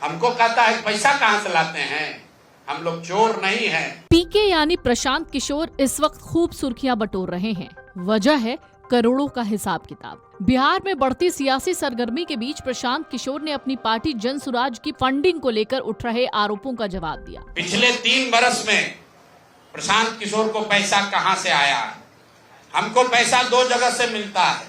हमको कहता है पैसा कहाँ से लाते हैं, हम लोग चोर नहीं हैं। पीके यानी प्रशांत किशोर इस वक्त खूब सुर्खियां बटोर रहे हैं। वजह है करोड़ों का हिसाब किताब। बिहार में बढ़ती सियासी सरगर्मी के बीच प्रशांत किशोर ने अपनी पार्टी जनसुराज की फंडिंग को लेकर उठ रहे आरोपों का जवाब दिया। पिछले 3 बरस में प्रशांत किशोर को पैसा कहां से आया है? हमको पैसा 2 जगह से मिलता है।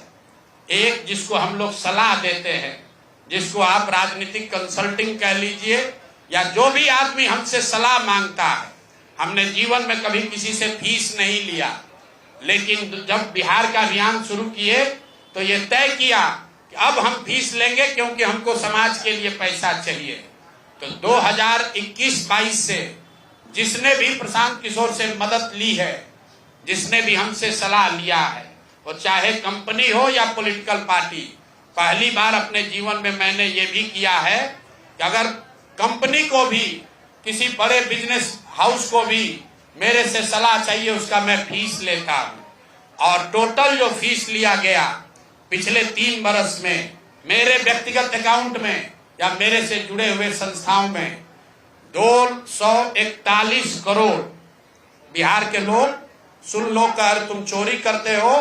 एक, जिसको हम लोग सलाह देते हैं, जिसको आप राजनीतिक कंसल्टिंग कह लीजिए, या जो भी आदमी हमसे सलाह मांगता है। हमने जीवन में कभी किसी से फीस नहीं लिया, लेकिन जब बिहार का अभियान शुरू किए तो ये तय किया कि अब हम फीस लेंगे, क्योंकि हमको समाज के लिए पैसा चाहिए। तो 2021-22 से जिसने भी प्रशांत किशोर से मदद ली है, जिसने भी हमसे सलाह लिया है, वो चाहे कंपनी हो या पॉलिटिकल पार्टी, पहली बार अपने जीवन में मैंने ये भी किया है कि अगर कंपनी को भी, किसी बड़े बिजनेस हाउस को भी मेरे से सलाह चाहिए, उसका मैं फीस लेता हूं। और टोटल जो फीस लिया गया पिछले 3 बरस में मेरे व्यक्तिगत अकाउंट में या मेरे से जुड़े हुए संस्थाओं में 241 करोड़। बिहार के लोग सुन लो, कर तुम चोरी करते हो,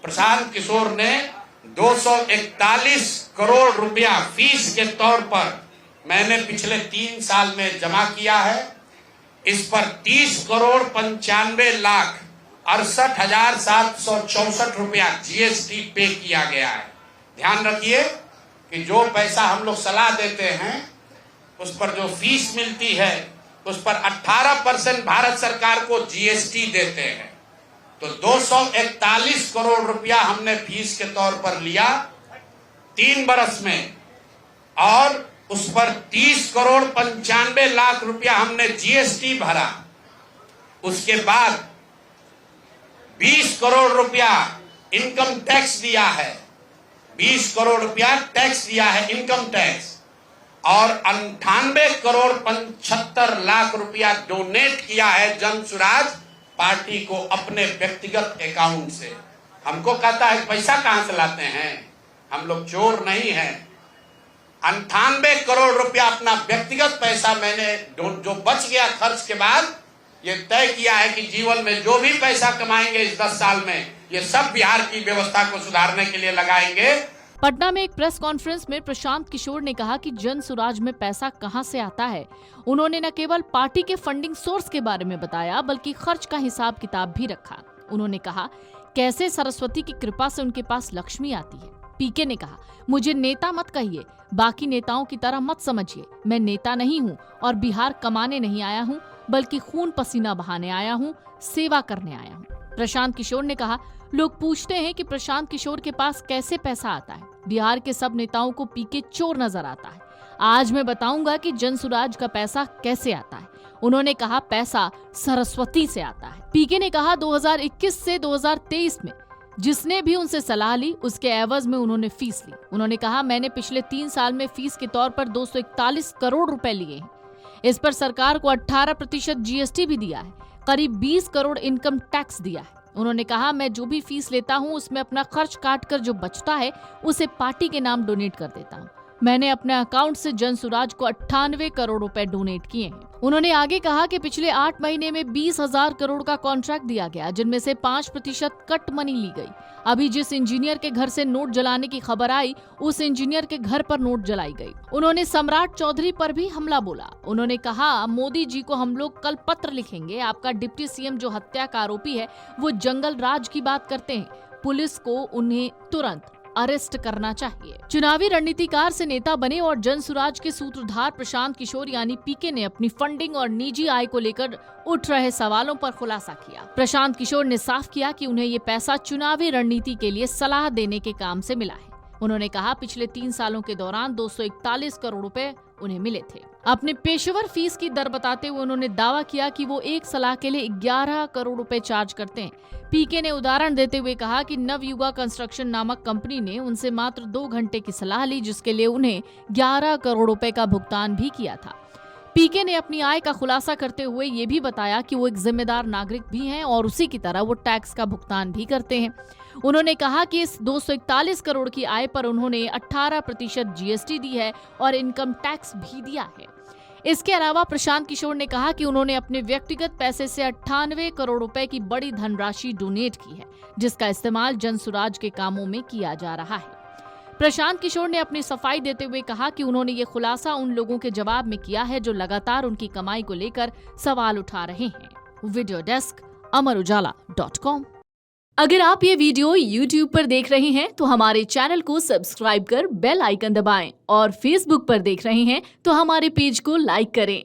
प्रशांत किशोर ने 241 करोड़ रुपया फीस के तौर पर मैंने पिछले 3 साल में जमा किया है। इस पर 30 करोड़ 95 लाख 68,764 रुपया जीएसटी पे किया गया है। ध्यान रखिए कि जो पैसा हम लोग सलाह देते हैं, उस पर जो फीस मिलती है, उस पर 18% भारत सरकार को जीएसटी देते हैं। तो 241 करोड़ रुपया हमने फीस के तौर पर लिया 3 बरस में, और उस पर 30 करोड़ 95 लाख रुपया हमने जीएसटी भरा। उसके बाद 20 करोड़ रुपया इनकम टैक्स दिया है, 20 करोड़ रुपया टैक्स दिया है, इनकम टैक्स, और 98 करोड़ 75 लाख रुपया डोनेट किया है जनसुराज पार्टी को अपने व्यक्तिगत अकाउंट से। हमको कहता है पैसा कहां से लाते हैं, हम लोग चोर नहीं हैं। 98 करोड़ रुपया अपना व्यक्तिगत पैसा मैंने जो बच गया खर्च के बाद ये तय किया है कि जीवन में जो भी पैसा कमाएंगे इस 10 साल में, ये सब बिहार की व्यवस्था को सुधारने के लिए लगाएंगे। पटना में एक प्रेस कॉन्फ्रेंस में प्रशांत किशोर ने कहा कि जनसुराज में पैसा कहां से आता है। उन्होंने न केवल पार्टी के फंडिंग सोर्स के बारे में बताया, बल्कि खर्च का हिसाब किताब भी रखा। उन्होंने कहा कैसे सरस्वती की कृपा से उनके पास लक्ष्मी आती है। पीके ने कहा, मुझे नेता मत कहिए, बाकी नेताओं की तरह मत समझिए। मैं नेता नहीं हूँ और बिहार कमाने नहीं आया हूँ, बल्कि खून पसीना बहाने आया हूँ, सेवा करने आया हूँ। प्रशांत किशोर ने कहा, लोग पूछते हैं कि प्रशांत किशोर के पास कैसे पैसा आता है। बिहार के सब नेताओं को पीके चोर नजर आता है। आज मैं बताऊंगा कि जनसुराज का पैसा कैसे आता है। उन्होंने कहा पैसा सरस्वती से आता है। पीके ने कहा 2021 से 2023 में जिसने भी उनसे सलाह ली, उसके एवज में उन्होंने फीस ली। उन्होंने कहा मैंने पिछले 3 साल में फीस के तौर पर 241 करोड़ रुपए लिए हैं। इस पर सरकार को 18% जीएसटी भी दिया है, करीब 20 करोड़ इनकम टैक्स दिया है। उन्होंने कहा मैं जो भी फीस लेता हूं उसमें अपना खर्च काट कर जो बचता है उसे पार्टी के नाम डोनेट कर देता हूं। मैंने अपने अकाउंट से जनसुराज को 98 करोड़ रुपए डोनेट किए हैं। उन्होंने आगे कहा कि पिछले 8 महीने में 20,000 करोड़ का कॉन्ट्रैक्ट दिया गया, जिनमें से 5% कट मनी ली गई। अभी जिस इंजीनियर के घर से नोट जलाने की खबर आई, उस इंजीनियर के घर पर नोट जलाई गई। उन्होंने सम्राट चौधरी पर भी हमला बोला। उन्होंने कहा मोदी जी को हम लोग कल पत्र लिखेंगे। आपका डिप्टी सीएम जो हत्या का आरोपी है वो जंगल राज की बात करते हैं। पुलिस को उन्हें तुरंत अरेस्ट करना चाहिए। चुनावी रणनीतिकार से नेता बने और जनसुराज के सूत्रधार प्रशांत किशोर यानी पीके ने अपनी फंडिंग और निजी आय को लेकर उठ रहे सवालों पर खुलासा किया। प्रशांत किशोर ने साफ किया कि उन्हें ये पैसा चुनावी रणनीति के लिए सलाह देने के काम से मिला है। उन्होंने कहा पिछले 3 सालों के दौरान 241 करोड़ रुपए उन्हें मिले थे। अपने पेशेवर फीस की दर बताते हुए उन्होंने दावा किया कि वो एक सलाह के लिए 11 करोड़ रुपए चार्ज करते हैं। पीके ने उदाहरण देते हुए कहा कि नवयुगा कंस्ट्रक्शन नामक कंपनी ने उनसे मात्र 2 घंटे की सलाह ली, जिसके लिए उन्हें 11 करोड़ रुपए का भुगतान भी किया था। पीके ने अपनी आय का खुलासा करते हुए ये भी बताया कि वो एक जिम्मेदार नागरिक भी हैं और उसी की तरह वो टैक्स का भुगतान भी करते हैं। उन्होंने कहा कि इस 241 करोड़ की आय पर उन्होंने 18% जीएसटी दी है और इनकम टैक्स भी दिया है। इसके अलावा प्रशांत किशोर ने कहा कि उन्होंने अपने व्यक्तिगत पैसे से 98 करोड़ रुपए की बड़ी धनराशि डोनेट की है, जिसका इस्तेमाल जन सुराज के कामों में किया जा रहा है। प्रशांत किशोर ने अपनी सफाई देते हुए कहा कि उन्होंने ये खुलासा उन लोगों के जवाब में किया है जो लगातार उनकी कमाई को लेकर सवाल उठा रहे हैं। Video desk amarujala.com। अगर आप ये वीडियो YouTube पर देख रहे हैं तो हमारे चैनल को सब्सक्राइब कर बेल आइकन दबाएं और Facebook पर देख रहे हैं तो हमारे पेज को लाइक करें।